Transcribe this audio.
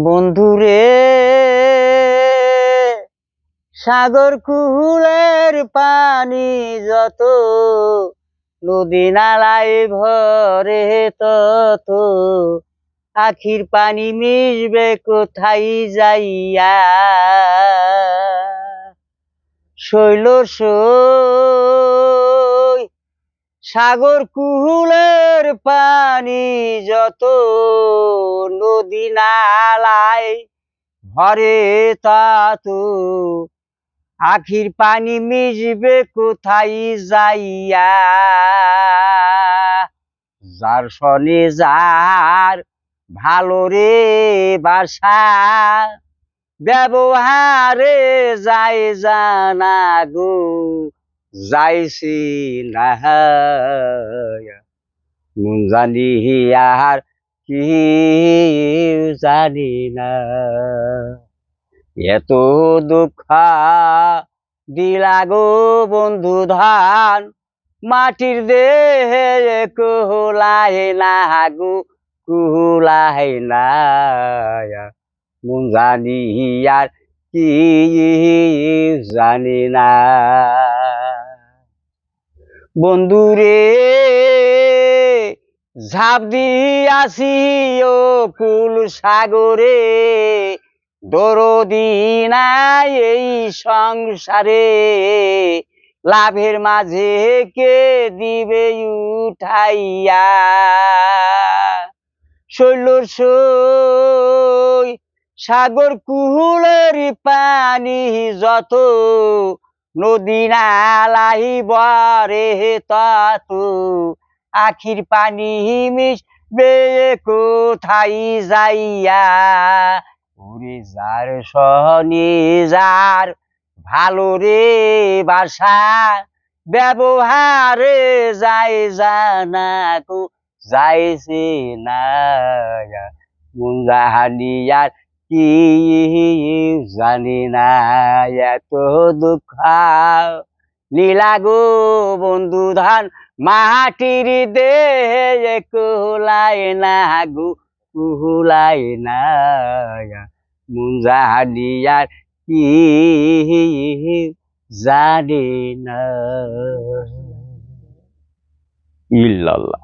বন্ধুরে সাগর কুহুলের পানি যত নদী নালায় ভরে তত আখির পানি মিশবে কোথায় যাইয়া শৈল সই সাগর কুহুলের পানি যত নদী নালায় ভরে তত আখির পানি মিশবে কোথায় যাইয়া যার সনে যার ভালো রে বাসা ব্যবহারে যায় জানা গো যাইছি না মন জানি আর কি জানি না এত দুঃখ দিলা গো বন্ধু ধান মাটির দেহে কুহুলায় না গো কুহুলায় না মন জানি আর কি জানি না বন্ধুরে ঝাঁপ দিয়াছি ও কুল সাগরে দরদি নাই এই সংসারে লাভের মাঝে কে দিবে উঠাইয়া শৈল সই সাগর কুহুলের পানি যত নদী নালাই বরে তত আখির পানি মিশবে কোথায় যাইয়া ওরে যার সনে যার ভালো রে বাসা ব্যবহারে যায় জানা কো যাইছে না মন জানি আর কি জানি না এত দুঃখ নীলা গো বন্ধু ধান মাটির দেহে কুহুলায় না গো কুহুলায় না মন জানি আর কি জানি না ইল্লাল্লাহ।